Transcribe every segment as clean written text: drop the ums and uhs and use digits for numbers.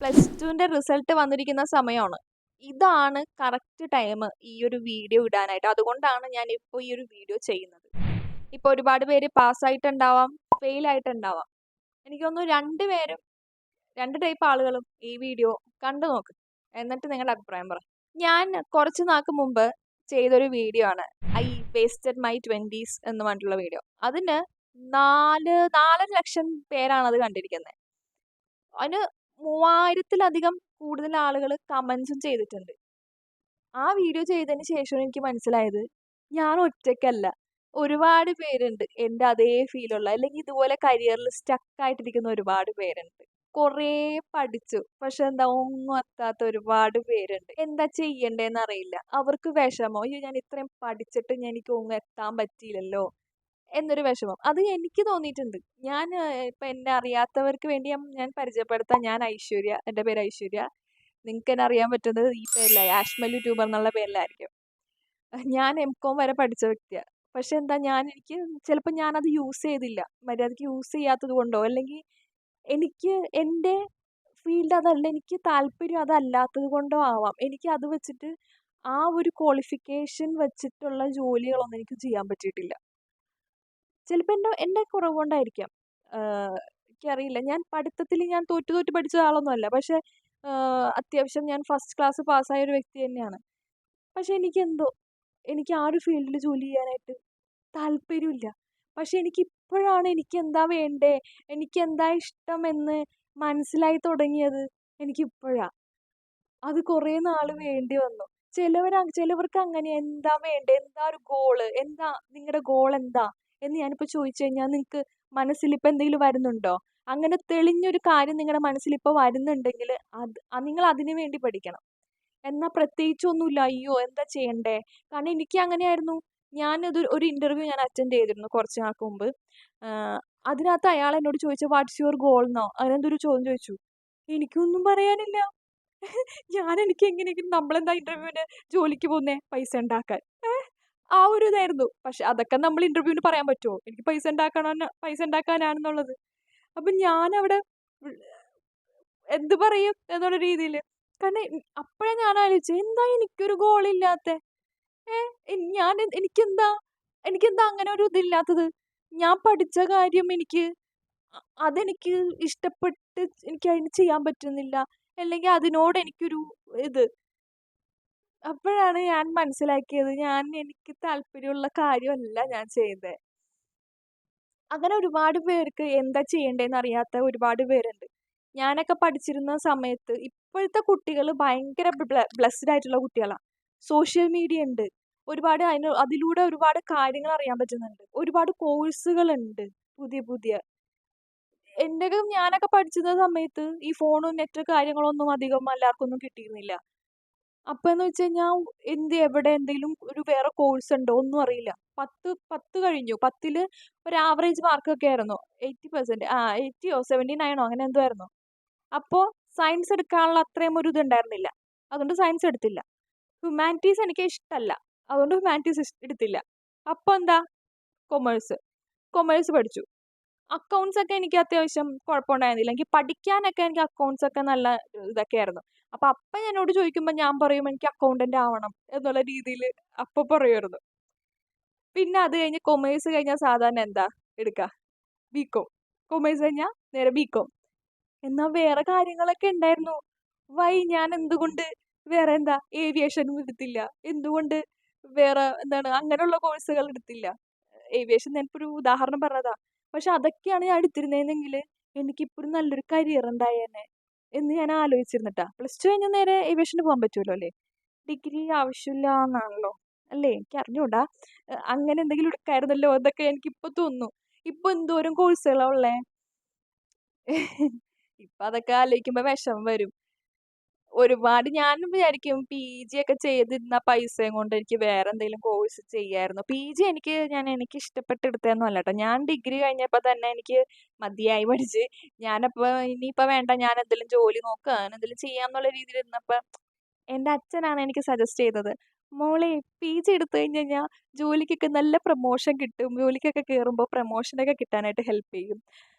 +2ന്റെ result വന്നിരിക്കുന്ന സമയമാണ്. ഇതാണ് കറക്റ്റ് ടൈം ഈ ഒരു വീഡിയോ ഇടാനായിട്ട്. അതുകൊണ്ടാണ് ഞാൻ ഇപ്പോൾ ഈ ഒരു വീഡിയോ ചെയ്യുന്നത്. ഇപ്പോൾ ഒരുപാട് പേര് പാസ്സായിട്ടുണ്ടാവാം, ഫെയിൽ ആയിട്ടുണ്ടാവാം. എനിക്ക് തോന്നുന്നു 2 പേരും 2 ടൈപ്പ് ആളുകളും ഈ വീഡിയോ കണ്ടു നോക്ക്. എന്നിട്ട് നിങ്ങളുടെ അഭിപ്രായം പറ. ഞാൻ കുറച്ച് നാൾക്ക് മുമ്പ് ചെയ്തൊരു വീഡിയോ ആണ് ഐ വേസ്റ്റഡ് മൈ 20s എന്ന് പറഞ്ഞിട്ടുള്ള വീഡിയോ. അതിന് 4 ലക്ഷം പേരാണ് അത് കണ്ടിരിക്കുന്നത്. അതിന് 3000-ലധികം കൂടുതൽ ആളുകൾ കമന്റ്സും ചെയ്തിട്ടുണ്ട്. ആ വീഡിയോ ചെയ്തതിന് ശേഷം എനിക്ക് മനസ്സിലായത് ഞാൻ ഒറ്റയ്ക്കല്ല. ഒരുപാട് പേരുണ്ട് എൻ്റെ അതേ ഫീലുള്ള അല്ലെങ്കിൽ ഇതുപോലെ കരിയറിൽ സ്റ്റക്ക് ആയിട്ടിരിക്കുന്ന ഒരുപാട് പേരുണ്ട്. കുറേ പഠിച്ചു. പക്ഷെ എന്താ ഒന്നും എത്താത്ത ഒരുപാട് പേരുണ്ട്. എന്താ ചെയ്യണ്ടേന്ന് അറിയില്ല. അവർക്ക് വിഷമം. അയ്യോ ഞാൻ ഇത്രയും പഠിച്ചിട്ട് എനിക്ക് ഒന്നും എത്താൻ പറ്റിയില്ലല്ലോ എന്നൊരു വിഷമം. അത് എനിക്ക് തോന്നിയിട്ടുണ്ട്. ഞാൻ ഇപ്പൊ എന്നെ അറിയാത്തവർക്ക് വേണ്ടി ഞാൻ പരിചയപ്പെടുത്താം. ഞാൻ ഐശ്വര്യ. എൻ്റെ പേര് ഐശ്വര്യ. നിങ്ങൾക്ക് എന്നെ അറിയാൻ പറ്റുന്നത് ഈ പേരിലായി ആഷ്മൽ യൂട്യൂബർ എന്നുള്ള പേരിലായിരിക്കും. ഞാൻ എംകോം വരെ പഠിച്ച വ്യക്തിയാണ്. പക്ഷെ എന്താ എനിക്ക് ചിലപ്പോൾ ഞാനത് യൂസ് ചെയ്തില്ല. മര്യാദയ്ക്ക് യൂസ് ചെയ്യാത്തത് കൊണ്ടോ അല്ലെങ്കിൽ എനിക്ക് എൻ്റെ ഫീൽഡ് അതല്ല, എനിക്ക് താല്പര്യം അതല്ലാത്തത് കൊണ്ടോ ആവാം. എനിക്ക് അത് വെച്ചിട്ട് ആ ഒരു ക്വാളിഫിക്കേഷൻ വെച്ചിട്ടുള്ള ജോലികളൊന്നും എനിക്ക് ചെയ്യാൻ പറ്റിയിട്ടില്ല. ചിലപ്പോൾ എൻ്റെ കുറവ് കൊണ്ടായിരിക്കാം. എനിക്കറിയില്ല. ഞാൻ പഠിത്തത്തിൽ ഞാൻ തോറ്റ് പഠിച്ച ആളൊന്നുമല്ല. പക്ഷെ അത്യാവശ്യം ഞാൻ ഫസ്റ്റ് ക്ലാസ് പാസ്സായ ഒരു വ്യക്തി തന്നെയാണ്. പക്ഷെ എനിക്ക് ആ ഒരു ഫീൽഡിൽ ജോലി ചെയ്യാനായിട്ട് താല്പര്യമില്ല. പക്ഷെ എനിക്കിപ്പോഴാണ് എനിക്കെന്താ വേണ്ടേ, എനിക്കെന്താ ഇഷ്ടമെന്ന് മനസ്സിലായി തുടങ്ങിയത് എനിക്കിപ്പോഴാ. അത് കുറേ നാൾ വേണ്ടി വന്നു. ചിലവർക്ക് അങ്ങനെ എന്താ വേണ്ടേ, എന്താ ഒരു ഗോള്, എന്താ നിങ്ങളുടെ ഗോൾ എന്താ എന്ന് ഞാനിപ്പോൾ ചോദിച്ചു കഴിഞ്ഞാൽ നിങ്ങൾക്ക് മനസ്സിലിപ്പോൾ എന്തെങ്കിലും വരുന്നുണ്ടോ? അങ്ങനെ തെളിഞ്ഞൊരു കാര്യം നിങ്ങളുടെ മനസ്സിലിപ്പോൾ വരുന്നുണ്ടെങ്കിൽ നിങ്ങൾ അതിനു വേണ്ടി പഠിക്കണം. എന്നാൽ പ്രത്യേകിച്ചൊന്നുമില്ല. അയ്യോ എന്താ ചെയ്യണ്ടേ? കാരണം എനിക്ക് അങ്ങനെയായിരുന്നു. ഒരു ഇന്റർവ്യൂ ഞാൻ അറ്റൻഡ് ചെയ്തിരുന്നു കുറച്ച് നാൾക്ക് മുമ്പ്. അതിനകത്ത് അയാൾ എന്നോട് ചോദിച്ചു വാട്ട്സ് യുവർ ഗോൾ എന്നോ അങ്ങനെന്തൊരു ചോദ്യം ചോദിച്ചു. എനിക്കൊന്നും പറയാനില്ല. എനിക്ക് എങ്ങനെയെങ്കിലും നമ്മളെന്താ ഇന്റർവ്യൂവിന് ജോലിക്ക് പോകുന്നേ പൈസ ഉണ്ടാക്കാൻ. ആ ഒരു ഇതായിരുന്നു. പക്ഷെ അതൊക്കെ നമ്മൾ ഇന്റർവ്യൂവിന് പറയാൻ പറ്റുമോ? എനിക്ക് പൈസ ഉണ്ടാക്കാനാണെന്നുള്ളത്. അപ്പൊ ഞാനവിടെ എന്ത് പറയും എന്നുള്ള രീതിയിൽ. കാരണം അപ്പോഴേ ഞാൻ ആലോചിച്ചു എന്താ എനിക്കൊരു ഗോളില്ലാത്തെ. എനിക്കെന്താ എനിക്കെന്താ അങ്ങനെ ഒരു ഇതില്ലാത്തത്. ഞാൻ പഠിച്ച കാര്യം അതെനിക്ക് ഇഷ്ടപ്പെട്ട് എനിക്ക് അതിന് ചെയ്യാൻ പറ്റുന്നില്ല. അല്ലെങ്കിൽ അതിനോട് എനിക്കൊരു ഇത്. അപ്പോഴാണ് ഞാൻ മനസ്സിലാക്കിയത് എനിക്ക് താല്പര്യമുള്ള കാര്യമല്ല ഞാൻ ചെയ്തത്. അങ്ങനെ ഒരുപാട് പേർക്ക് എന്താ ചെയ്യണ്ടേന്ന് അറിയാത്ത ഒരുപാട് പേരുണ്ട്. ഞാനൊക്കെ പഠിച്ചിരുന്ന സമയത്ത് ഇപ്പോഴത്തെ കുട്ടികൾ ഭയങ്കര ബ്ലെസ്ഡ് ആയിട്ടുള്ള കുട്ടികളാണ്. സോഷ്യൽ മീഡിയ ഉണ്ട്. അതിലൂടെ ഒരുപാട് കാര്യങ്ങൾ അറിയാൻ പറ്റുന്നുണ്ട്. ഒരുപാട് കോഴ്സുകളുണ്ട് പുതിയ പുതിയ. ഞാനൊക്കെ പഠിച്ചിരുന്ന സമയത്ത് ഈ ഫോണും നെറ്റ് കാര്യങ്ങളൊന്നും അധികം എല്ലാവർക്കൊന്നും കിട്ടിയിരുന്നില്ല. അപ്പോന്ന് വെച്ച് കഴിഞ്ഞാൽ എവിടെ എന്തെങ്കിലും ഒരു വേറെ കോഴ്സ് ഉണ്ടോ ഒന്നും അറിയില്ല. 10 കഴിഞ്ഞു. 10ല് ഒരു ആവറേജ് മാർക്കൊക്കെ ആയിരുന്നു. 80% 80ഓ 79ഓ അങ്ങനെ എന്തോ ആയിരുന്നു. അപ്പോൾ സയൻസ് എടുക്കാനുള്ള അത്രയും ഒരു ഇതുണ്ടായിരുന്നില്ല. അതുകൊണ്ട് സയൻസ് എടുത്തില്ല. ഹ്യൂമാനിറ്റീസ് എനിക്ക് ഇഷ്ടമല്ല. അതുകൊണ്ട് ഹ്യൂമാനിറ്റീസ് എടുത്തില്ല. അപ്പോൾ എന്താ കൊമേഴ്സ് പഠിച്ചു. അക്കൗണ്ട്സ് ഒക്കെ എനിക്ക് അത്യാവശ്യം കുഴപ്പമുണ്ടായിരുന്നില്ല. എനിക്ക് പഠിക്കാനൊക്കെ എനിക്ക് അക്കൗണ്ട്സ് ഒക്കെ നല്ല ഇതൊക്കെയായിരുന്നു. അപ്പം എന്നോട് ചോദിക്കുമ്പോൾ ഞാൻ പറയും എനിക്ക് അക്കൗണ്ടന്റ് ആവണം എന്നുള്ള രീതിയിൽ അപ്പം പറയുമായിരുന്നു. പിന്നെ അത് കഴിഞ്ഞ് കൊമേഴ്സ് കഴിഞ്ഞാൽ സാധാരണ എന്താ എടുക്കുക? ബികോം. കൊമേഴ്സ് കഴിഞ്ഞാൽ നേരെ ബികോം. എന്നാൽ വേറെ കാര്യങ്ങളൊക്കെ ഉണ്ടായിരുന്നു. ഞാൻ എന്തുകൊണ്ട് വേറെ ഏവിയേഷനും എടുത്തില്ല? എന്തുകൊണ്ട് വേറെ അങ്ങനെയുള്ള കോഴ്സുകൾ എടുത്തില്ല? ഏവിയേഷൻ ഞാനിപ്പോൾ ഒരു ഉദാഹരണം പറഞ്ഞതാ. പക്ഷെ അതൊക്കെയാണ് ഞാൻ എടുത്തിരുന്നതെങ്കിൽ എനിക്കിപ്പോഴും നല്ലൊരു കരിയർ ഉണ്ടായേനെ എന്ന് ഞാൻ ആലോചിച്ചിരുന്നിട്ടാ. +2 കഴിഞ്ഞാൽ നേരെ ഏവിയേഷന് പോകാൻ പറ്റുമല്ലോ അല്ലേ? ഡിഗ്രി ആവശ്യമില്ല എന്നാണല്ലോ അല്ലേ? എനിക്ക് അറിഞ്ഞൂടാ. അങ്ങനെ എന്തെങ്കിലും എടുക്കായിരുന്നല്ലോ എന്നൊക്കെ എനിക്കിപ്പോൾ തോന്നുന്നു. ഇപ്പൊ എന്തോരം കോഴ്സുകളാ ഉള്ളേ. ഇപ്പൊ അതൊക്കെ ആലോചിക്കുമ്പോ വിഷമം വരും. ഒരുപാട് ഞാനും വിചാരിക്കും PG ഒക്കെ ചെയ്തിരുന്ന പൈസയും കൊണ്ട് എനിക്ക് വേറെ എന്തെങ്കിലും കോഴ്സ് ചെയ്യായിരുന്നു. PG എനിക്ക് ഇഷ്ടപ്പെട്ട് എടുത്തതൊന്നും അല്ല ട്ടോ. ഞാൻ ഡിഗ്രി കഴിഞ്ഞപ്പോൾ തന്നെ എനിക്ക് മതിയായി പഠിച്ച്. ഇനിയിപ്പോ വേണ്ട ഞാൻ എന്തെങ്കിലും ജോലി നോക്കുക അങ്ങനെ എന്തെങ്കിലും ചെയ്യാന്നുള്ള രീതിയിൽ ഇരുന്നപ്പോൾ എൻ്റെ അച്ഛനാണ് എനിക്ക് സജസ്റ്റ് ചെയ്തത്. മോളെ PG എടുത്തു കഴിഞ്ഞ് കഴിഞ്ഞാൽ ജോലിക്കൊക്കെ നല്ല പ്രൊമോഷൻ കിട്ടും. ജോലിക്കൊക്കെ കയറുമ്പോൾ പ്രൊമോഷനൊക്കെ കിട്ടാനായിട്ട് ഹെൽപ്പ് ചെയ്യും.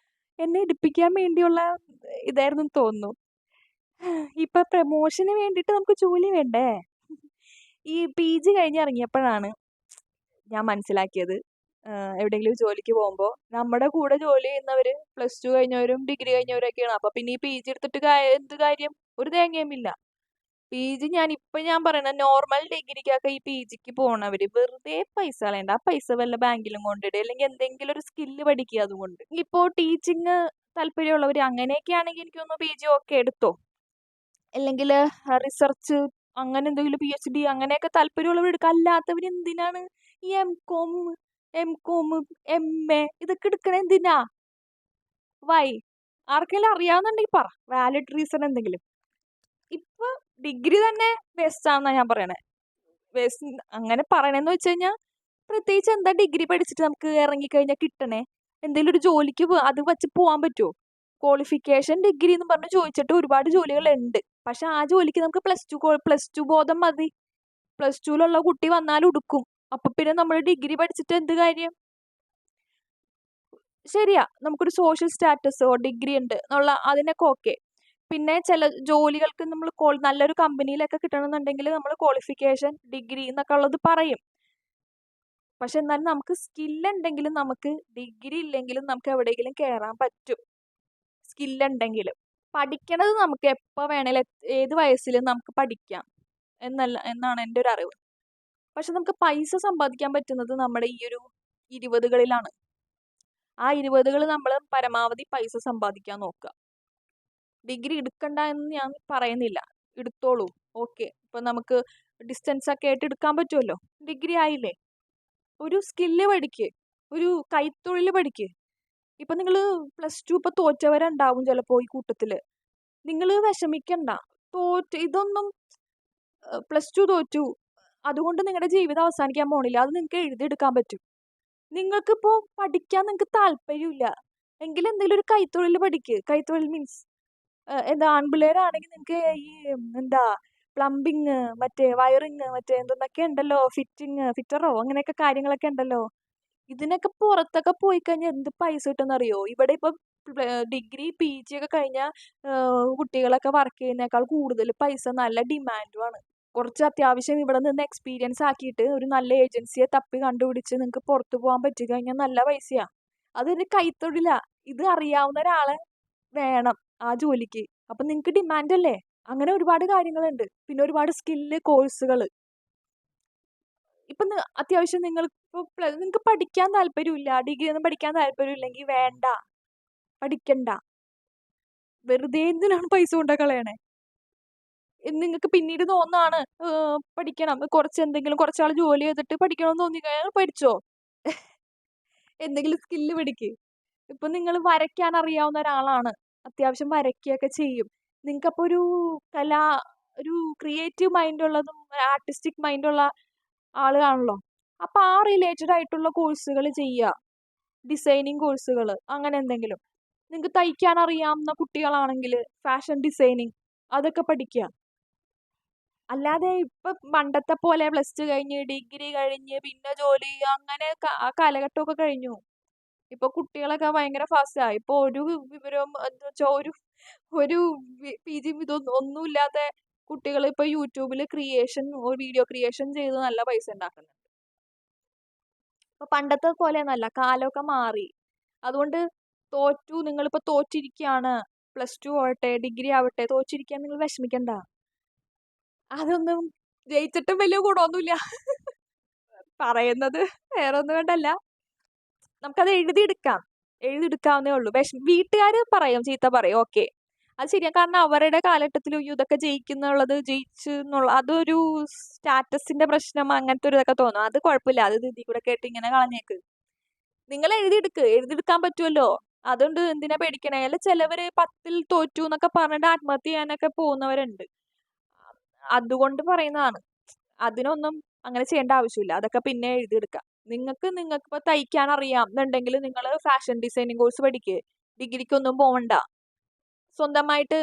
എന്നെ എടുപ്പിക്കാൻ വേണ്ടിയുള്ള ഇതായിരുന്നു തോന്നുന്നു. ഇപ്പൊ പ്രമോഷന് വേണ്ടിയിട്ട് നമുക്ക് ജോലി വേണ്ടേ? ഈ PG കഴിഞ്ഞിറങ്ങിയപ്പോഴാണ് ഞാൻ മനസ്സിലാക്കിയത്, എവിടെയെങ്കിലും ജോലിക്ക് പോകുമ്പോൾ നമ്മുടെ കൂടെ ജോലി ചെയ്യുന്നവര് +2 കഴിഞ്ഞവരും ഡിഗ്രി കഴിഞ്ഞവരൊക്കെയാണ്. അപ്പൊ പിന്നെ ഈ PG എടുത്തിട്ട് എന്ത് കാര്യം? ഒരു തേങ്ങയുമില്ല. PG ഞാൻ പറയണ നോർമൽ ഡിഗ്രിക്കൊക്കെ ഈ PGക്ക് പോണവര് വെറുതെ പൈസ കളയണ്ട. ആ പൈസ വല്ല ബാങ്കിലും കൊണ്ടിടുക, അല്ലെങ്കിൽ എന്തെങ്കിലും ഒരു സ്കില്ല് പഠിക്കുക അതുകൊണ്ട്. ഇപ്പോ ടീച്ചിങ് താല്പര്യമുള്ളവര് അങ്ങനെയൊക്കെയാണെങ്കിൽ എനിക്ക് തോന്നുന്നു PG ഒക്കെ എടുത്തോ. അല്ലെങ്കിൽ റിസർച്ച് അങ്ങനെ എന്തെങ്കിലും PhD അങ്ങനെയൊക്കെ താല്പര്യമുള്ളവർ എടുക്കുക. അല്ലാത്തവർ എന്തിനാണ് ഈ M.Com MA ഇതൊക്കെ എടുക്കണ എന്തിനാ? വൈ? ആർക്കെങ്കിലും അറിയാവുന്നുണ്ടെങ്കിൽ പറ, വാലിഡ് റീസൺ എന്തെങ്കിലും. ഇപ്പൊ ഡിഗ്രി തന്നെ വേസ്റ്റ് ആണെന്നാ ഞാൻ പറയണേ. വേസ്റ്റ് അങ്ങനെ പറയണെന്ന് വെച്ച് കഴിഞ്ഞാൽ, പ്രത്യേകിച്ച് എന്താ ഡിഗ്രി പഠിച്ചിട്ട് നമുക്ക് ഇറങ്ങിക്കഴിഞ്ഞാൽ കിട്ടണേ? എന്തെങ്കിലും ഒരു ജോലിക്ക് അത് വെച്ച് പോകാൻ പറ്റുമോ? ക്വാളിഫിക്കേഷൻ ഡിഗ്രി എന്ന് പറഞ്ഞ് ചോദിച്ചിട്ട് ഒരുപാട് ജോലികളുണ്ട്. പക്ഷെ ആ ജോലിക്ക് നമുക്ക് +2 ബോധം മതി. +2ലുള്ള കുട്ടി വന്നാൽ ഉടുക്കും. അപ്പൊ പിന്നെ നമ്മൾ ഡിഗ്രി പഠിച്ചിട്ട് എന്ത് കാര്യം? ശരിയാ, നമുക്കൊരു സോഷ്യൽ സ്റ്റാറ്റസോ ഡിഗ്രി ഉണ്ട് എന്നുള്ള അതിനൊക്കെ ഓക്കെ. പിന്നെ ചില ജോലികൾക്ക് നമ്മൾ നല്ലൊരു കമ്പനിയിലൊക്കെ കിട്ടണമെന്നുണ്ടെങ്കിൽ നമ്മൾ ക്വാളിഫിക്കേഷൻ ഡിഗ്രി എന്നൊക്കെ ഉള്ളത് പറയും. പക്ഷെ എന്നാലും നമുക്ക് സ്കില്ലുണ്ടെങ്കിലും നമുക്ക് ഡിഗ്രി ഇല്ലെങ്കിലും നമുക്ക് എവിടെയെങ്കിലും കയറാൻ പറ്റും, സ്കില്ലുണ്ടെങ്കിലും. പഠിക്കണത് നമുക്ക് എപ്പോൾ വേണേലും ഏത് വയസ്സിലും നമുക്ക് പഠിക്കാം എന്നാണ് എൻ്റെ ഒരു അറിവ്. പക്ഷെ നമുക്ക് പൈസ സമ്പാദിക്കാൻ പറ്റുന്നത് നമ്മുടെ ഈ ഒരു 20കളിലാണ്. ആ 20കൾ നമ്മൾ പരമാവധി പൈസ സമ്പാദിക്കാൻ നോക്കുക. ഡിഗ്രി എടുക്കണ്ട എന്ന് ഞാൻ പറയുന്നില്ല, എടുത്തോളൂ, ഓക്കെ. ഇപ്പൊ നമുക്ക് ഡിസ്റ്റൻസ് ഒക്കെ ആയിട്ട് എടുക്കാൻ പറ്റുമല്ലോ. ഡിഗ്രി ആയില്ലേ, ഒരു സ്കില്ല് പഠിക്ക്, ഒരു കൈത്തൊഴിൽ പഠിക്ക്. ഇപ്പൊ നിങ്ങൾ +2 ഇപ്പൊ തോറ്റവരുണ്ടാവും ചിലപ്പോൾ ഈ കൂട്ടത്തില്. നിങ്ങൾ വിഷമിക്കണ്ട. ഇതൊന്നും +2 തോറ്റു അതുകൊണ്ട് നിങ്ങളുടെ ജീവിതം അവസാനിക്കാൻ പോണില്ല. അത് നിങ്ങൾക്ക് എഴുതിയെടുക്കാൻ പറ്റും. നിങ്ങൾക്കിപ്പോ പഠിക്കാൻ നിങ്ങൾക്ക് താല്പര്യമില്ല എങ്കിൽ എന്തെങ്കിലും ഒരു കൈത്തൊഴിൽ പഠിക്ക്. കൈത്തൊഴിൽ മീൻസ് എന്താ, ആൺപിള്ളേരാണെങ്കിൽ നിങ്ങൾക്ക് ഈ എന്താ പ്ലംബിങ്, മറ്റേ വയറിങ്, മറ്റേ എന്തൊക്കെ ഉണ്ടല്ലോ, ഫിറ്ററോ അങ്ങനെയൊക്കെ കാര്യങ്ങളൊക്കെ ഉണ്ടല്ലോ. ഇതിനൊക്കെ പുറത്തൊക്കെ പോയി കഴിഞ്ഞാൽ എന്ത് പൈസ കിട്ടുമെന്നറിയോ? ഇവിടെ ഇപ്പൊ ഡിഗ്രി PG ഒക്കെ കഴിഞ്ഞ കുട്ടികളൊക്കെ വർക്ക് ചെയ്യുന്നേക്കാൾ കൂടുതൽ പൈസ, നല്ല ഡിമാൻഡുമാണ്. കുറച്ച് അത്യാവശ്യം ഇവിടെ നിന്ന് എക്സ്പീരിയൻസ് ആക്കിയിട്ട് ഒരു നല്ല ഏജൻസിയെ തപ്പി കണ്ടുപിടിച്ച് നിങ്ങൾക്ക് പുറത്തു പോകാൻ പറ്റി കഴിഞ്ഞാൽ നല്ല പൈസയാ. അതൊരു കൈത്തൊഴിലാ. ഇത് അറിയാവുന്ന ഒരാളെ വേണം ആ ജോലിക്ക്. അപ്പൊ നിങ്ങൾക്ക് ഡിമാൻഡ് അല്ലേ? അങ്ങനെ ഒരുപാട് കാര്യങ്ങളുണ്ട്. പിന്നെ ഒരുപാട് സ്കില്ല് കോഴ്സുകൾ. ഇപ്പൊ അത്യാവശ്യം നിങ്ങൾക്ക് പഠിക്കാൻ താല്പര്യമില്ല, ഡിഗ്രി ഒന്നും പഠിക്കാൻ താല്പര്യമില്ലെങ്കിൽ വേണ്ട, പഠിക്കണ്ട. വെറുതെ എന്തിനാണ് പൈസ കൊണ്ട കളയണേ? നിങ്ങൾക്ക് പിന്നീട് തോന്നാണ് പഠിക്കണം, കുറച്ചാൾ ജോലി ചെയ്തിട്ട് പഠിക്കണമെന്ന് തോന്നിക്കഴിഞ്ഞാൽ പഠിച്ചോ. എന്തെങ്കിലും സ്കില്ല് പഠിക്ക്. ഇപ്പൊ നിങ്ങൾ വരയ്ക്കാൻ അറിയാവുന്ന ഒരാളാണ്, അത്യാവശ്യം വരയ്ക്കുകയൊക്കെ ചെയ്യും. നിങ്ങൾക്കപ്പോൾ ഒരു ക്രിയേറ്റീവ് മൈൻഡ് ഉള്ളതും ആർട്ടിസ്റ്റിക് മൈൻഡുള്ള ആളാണല്ലോ. അപ്പൊ ആ റിലേറ്റഡ് ആയിട്ടുള്ള കോഴ്സുകൾ ചെയ്യുക, ഡിസൈനിങ് കോഴ്സുകൾ അങ്ങനെ എന്തെങ്കിലും. നിങ്ങൾക്ക് തയ്ക്കാൻ അറിയാവുന്ന കുട്ടികളാണെങ്കിൽ ഫാഷൻ ഡിസൈനിങ് അതൊക്കെ പഠിക്കുക. അല്ലാതെ ഇപ്പൊ പണ്ടത്തെ പോലെ +2 കഴിഞ്ഞ് ഡിഗ്രി കഴിഞ്ഞ് പിന്നെ ജോലി അങ്ങനെ ആ കാലഘട്ടമൊക്കെ കഴിഞ്ഞു. ഇപ്പൊ കുട്ടികളൊക്കെ ഭയങ്കര ഫാസ്റ്റാ. ഇപ്പൊ ഒരു വിവരവും എന്താ വെച്ചാൽ ഒരു PG ഇതൊന്നും ഒന്നുമില്ലാത്ത കുട്ടികൾ ഇപ്പൊ യൂട്യൂബിൽ വീഡിയോ ക്രിയേഷൻ ചെയ്ത് നല്ല പൈസ ഉണ്ടാക്കുന്നുണ്ട്. ഇപ്പൊ പണ്ടത്തെ പോലെയൊന്നല്ല, കാലമൊക്കെ മാറി. അതുകൊണ്ട് നിങ്ങളിപ്പോ തോറ്റിരിക്കുകയാണ്, +2 ആവട്ടെ ഡിഗ്രി ആവട്ടെ, തോറ്റിരിക്കാൻ നിങ്ങൾ വിഷമിക്കണ്ട. അതൊന്നും ജയിച്ചിട്ടും വലിയ ഗുണമൊന്നുമില്ല. പറയുന്നത് വേറെ ഒന്നും കൊണ്ടല്ല, നമുക്കത് എഴുതിയെടുക്കാവുന്നേ ഉള്ളൂ. വീട്ടുകാർ ചീത്ത പറയും, ഓക്കെ, അത് ശരിയാ. കാരണം അവരുടെ കാലഘട്ടത്തിൽ ഇതൊക്കെ ജയിച്ചു എന്നുള്ള അതൊരു സ്റ്റാറ്റസിന്റെ പ്രശ്നം, അങ്ങനത്തെ ഒരു ഇതൊക്കെ തോന്നും. അത് കുഴപ്പമില്ല, അത് ഇതിൽ കൂടെ കേട്ട് ഇങ്ങനെ കളഞ്ഞേക്ക്. നിങ്ങൾ എഴുതിയെടുക്കാൻ പറ്റുമല്ലോ. അതുകൊണ്ട് എന്തിനാ പേടിക്കണേ? അല്ല ചിലവര് 10ൽ തോറ്റു എന്നൊക്കെ പറഞ്ഞിട്ട് ആത്മഹത്യ ചെയ്യാനൊക്കെ പോകുന്നവരുണ്ട്. അതുകൊണ്ട് പറയുന്നതാണ്. അതിനൊന്നും അങ്ങനെ ചെയ്യേണ്ട ആവശ്യമില്ല. അതൊക്കെ പിന്നെ എഴുതിയെടുക്കാം. നിങ്ങൾക്ക് ഇപ്പൊ തയ്ക്കാൻ അറിയാം എന്നുണ്ടെങ്കിൽ നിങ്ങൾ ഫാഷൻ ഡിസൈനിങ് കോഴ്സ് പഠിക്ക്. ഡിഗ്രിക്കൊന്നും പോവണ്ട. സ്വന്തമായിട്ട്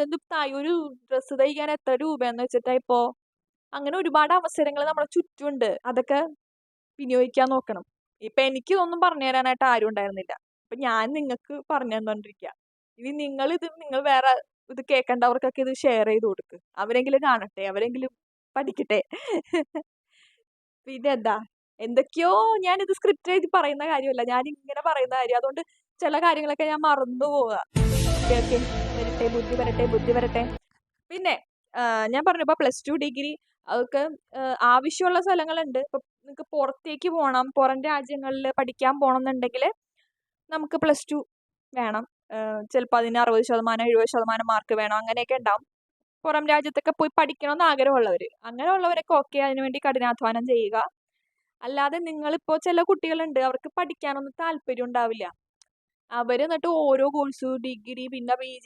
ഒരു ഡ്രസ്സ് തയ്ക്കാൻ എത്ര രൂപയെന്ന് വെച്ചിട്ടാ ഇപ്പോ? അങ്ങനെ ഒരുപാട് അവസരങ്ങൾ നമ്മുടെ ചുറ്റുമുണ്ട്. അതൊക്കെ വിനിയോഗിക്കാൻ നോക്കണം. ഇപ്പൊ എനിക്കിതൊന്നും പറഞ്ഞു തരാനായിട്ട് ആരും ഉണ്ടായിരുന്നില്ല. അപ്പൊ ഞാൻ നിങ്ങൾക്ക് പറഞ്ഞു തന്നോണ്ടിരിക്കുക. ഇനി നിങ്ങൾ വേറെ ഇത് കേൾക്കേണ്ടവർക്കൊക്കെ ഇത് ഷെയർ ചെയ്ത് കൊടുക്ക്. അവരെങ്കിലും കാണട്ടെ, അവരെങ്കിലും പഠിക്കട്ടെ. പിന്നെ എന്താ, എന്തൊക്കെയോ ഞാനിത് സ്ക്രിപ്റ്റ് എഴുതി പറയുന്ന കാര്യമല്ല, ഞാൻ ഇങ്ങനെ പറയുന്ന കാര്യം. അതുകൊണ്ട് ചില കാര്യങ്ങളൊക്കെ ഞാൻ മറന്നു പോവുക. ഓക്കെ, വരട്ടെ, ബുദ്ധി വരട്ടെ. പിന്നെ ഞാൻ പറഞ്ഞു, ഇപ്പൊ +2 ഡിഗ്രി അതൊക്കെ ആവശ്യമുള്ള സ്ഥലങ്ങളുണ്ട്. ഇപ്പൊ നിങ്ങൾക്ക് പുറത്തേക്ക് പോകണം, പുറം രാജ്യങ്ങളിൽ പഠിക്കാൻ പോകണം എന്നുണ്ടെങ്കിൽ നമുക്ക് +2 വേണം. ചിലപ്പോൾ അതിന് 60%, 70% മാർക്ക് വേണം, അങ്ങനെയൊക്കെ ഉണ്ടാവും. പുറം രാജ്യത്തൊക്കെ പോയി പഠിക്കണമെന്ന് ആഗ്രഹമുള്ളവർ, അങ്ങനെയുള്ളവരൊക്കെ ഓക്കെ, അതിനുവേണ്ടി കഠിനാധ്വാനം ചെയ്യുക. അല്ലാതെ നിങ്ങളിപ്പോ ചില കുട്ടികളുണ്ട്, അവർക്ക് പഠിക്കാനൊന്നും താല്പര്യം ഉണ്ടാവില്ല. അവർ എന്നിട്ട് ഓരോ കോഴ്സ്, ഡിഗ്രി, പിന്നെ PG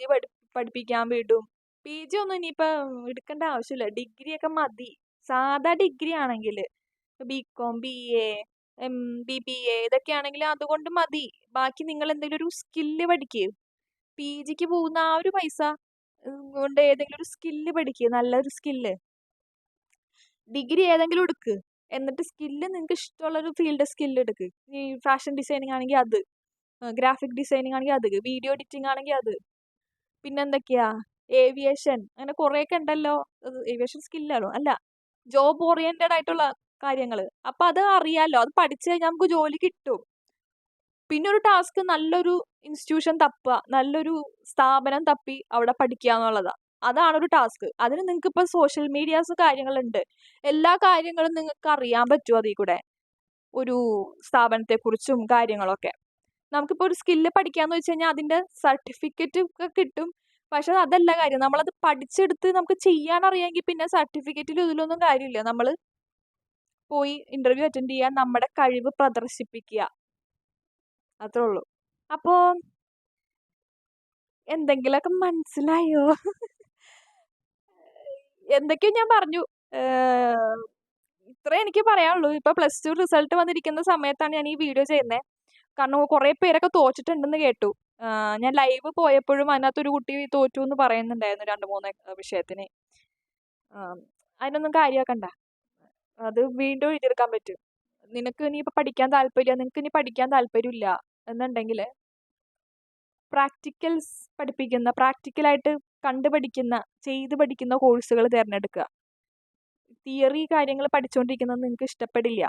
പഠിപ്പിക്കാൻ വിടും. PG ഒന്നും ഇനിയിപ്പോ എടുക്കേണ്ട ആവശ്യമില്ല, ഡിഗ്രി ഒക്കെ മതി. സാധാ ഡിഗ്രി ആണെങ്കിൽ BCom, BA, BBA ഇതൊക്കെ ആണെങ്കിൽ അതുകൊണ്ട് മതി. ബാക്കി നിങ്ങൾ എന്തെങ്കിലും ഒരു സ്കില്ല് പഠിക്കുക. PGക്ക് പോകുന്ന ആ ഒരു പൈസ കൊണ്ട് ഏതെങ്കിലും ഒരു സ്കില്ല് പഠിക്കുക, നല്ലൊരു സ്കില്ല്. ഡിഗ്രി ഏതെങ്കിലും എടുക്ക്, എന്നിട്ട് സ്കില്ല് നിങ്ങൾക്ക് ഇഷ്ടമുള്ളൊരു ഫീൽഡ് സ്കില്ല് എടുക്ക്. ഈ ഫാഷൻ ഡിസൈനിങ് ആണെങ്കിൽ അത്, ഗ്രാഫിക് ഡിസൈനിങ് ആണെങ്കിൽ അത്, വീഡിയോ എഡിറ്റിംഗ് ആണെങ്കിൽ അത്, പിന്നെന്തൊക്കെയാ ഏവിയേഷൻ, അങ്ങനെ കുറേയൊക്കെ ഉണ്ടല്ലോ. ഏവിയേഷൻ സ്കില്ലാണോ? അല്ല, ജോബ് ഓറിയന്റഡ് ആയിട്ടുള്ള കാര്യങ്ങൾ. അപ്പൊ അത് അറിയാലോ, അത് പഠിച്ചു കഴിഞ്ഞാൽ നമുക്ക് ജോലി കിട്ടും. പിന്നെ ഒരു ടാസ്ക് നല്ലൊരു ഇൻസ്റ്റിറ്റ്യൂഷൻ തപ്പുക, നല്ലൊരു സ്ഥാപനം തപ്പി അവിടെ പഠിക്കുക എന്നുള്ളതാ. അതാണ് ഒരു ടാസ്ക്. അതിന് നിങ്ങൾക്ക് ഇപ്പൊ സോഷ്യൽ മീഡിയാസ് കാര്യങ്ങളുണ്ട്, എല്ലാ കാര്യങ്ങളും നിങ്ങൾക്ക് അറിയാൻ പറ്റും അതിൽ കൂടെ, ഒരു സ്ഥാപനത്തെ കുറിച്ചും കാര്യങ്ങളൊക്കെ. നമുക്കിപ്പോൾ ഒരു സ്കില്ല് പഠിക്കാന്ന് വെച്ച് കഴിഞ്ഞാൽ അതിന്റെ സർട്ടിഫിക്കറ്റ് ഒക്കെ കിട്ടും. പക്ഷെ അതല്ല കാര്യം, നമ്മളത് പഠിച്ചെടുത്ത് നമുക്ക് ചെയ്യാൻ അറിയാമെങ്കിൽ പിന്നെ സർട്ടിഫിക്കറ്റിൽ ഇതിലൊന്നും കാര്യമില്ല. നമ്മൾ പോയി ഇന്റർവ്യൂ അറ്റൻഡ് ചെയ്യാൻ, നമ്മുടെ കഴിവ് പ്രദർശിപ്പിക്കുക, അത്രേ ഉള്ളൂ. അപ്പോ എന്തെങ്കിലുമൊക്കെ മനസ്സിലായോ? എന്തൊക്കെയോ ഞാൻ പറഞ്ഞു. ഇത്രേ എനിക്ക് പറയാനുള്ളൂ. ഇപ്പൊ +2 റിസൾട്ട് വന്നിരിക്കുന്ന സമയത്താണ് ഞാൻ ഈ വീഡിയോ ചെയ്യുന്നത്. കാരണം കുറെ പേരൊക്കെ തോറ്റിട്ടുണ്ടെന്ന് കേട്ടു. ഞാൻ ലൈവ് പോയപ്പോഴും അതിനകത്തൊരു കുട്ടി തോറ്റു എന്ന് പറയുന്നുണ്ടായിരുന്നു 2-3 വിഷയത്തിന്. അതിനൊന്നും കാര്യമാക്കണ്ട, അത് വീണ്ടും എഴുതിയെടുക്കാൻ പറ്റും. നിനക്ക് ഇനിയിപ്പോൾ പഠിക്കാൻ താല്പര്യം, നിങ്ങൾക്ക് ഇനി പഠിക്കാൻ താല്പര്യമില്ല എന്നുണ്ടെങ്കിൽ പ്രാക്ടിക്കൽസ് പഠിപ്പിക്കുന്ന, പ്രാക്ടിക്കലായിട്ട് കണ്ടുപഠിക്കുന്ന, ചെയ്ത് പഠിക്കുന്ന കോഴ്സുകൾ തിരഞ്ഞെടുക്കുക. തിയറി കാര്യങ്ങൾ പഠിച്ചുകൊണ്ടിരിക്കുന്നത് നിങ്ങൾക്ക് ഇഷ്ടപ്പെടില്ല,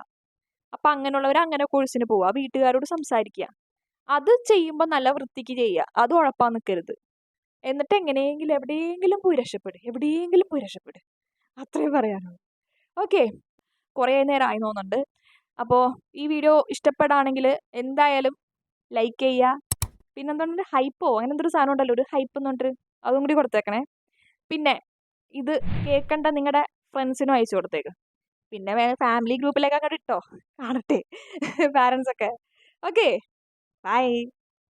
അപ്പം അങ്ങനെയുള്ളവർ അങ്ങനെ കോഴ്സിന് പോവുക. വീട്ടുകാരോട് സംസാരിക്കുക, അത് ചെയ്യുമ്പോൾ നല്ല വൃത്തിക്ക് ചെയ്യുക, അത് ഉഴപ്പാൻ നിൽക്കരുത്. എന്നിട്ട് എങ്ങനെയെങ്കിലും എവിടെയെങ്കിലും പോയി രക്ഷപ്പെടും, അത്രേ പറയാനുള്ളൂ. ഓക്കെ, കുറേ നേരമായി തോന്നുന്നുണ്ട്. അപ്പോൾ ഈ വീഡിയോ ഇഷ്ടപ്പെടുകയാണെങ്കിൽ എന്തായാലും ലൈക്ക് ചെയ്യുക. പിന്നെന്തുകൊണ്ട്, ഹൈപ്പോ അങ്ങനെ എന്തൊരു സാധനം ഉണ്ടല്ലോ, ഒരു ഹൈപ്പ് എന്ന് പറഞ്ഞിട്ട്, അതും കൂടി കൊടുത്തേക്കണേ. പിന്നെ ഇത് കേൾക്കേണ്ട നിങ്ങളുടെ ഫ്രണ്ട്സിനും അയച്ചു കൊടുത്തേക്ക്. പിന്നെ ഫാമിലി ഗ്രൂപ്പിലേക്ക് അങ്ങോട്ട് ഇട്ടോ, കാണട്ടെ പാരൻസ് ഒക്കെ. Okay, by.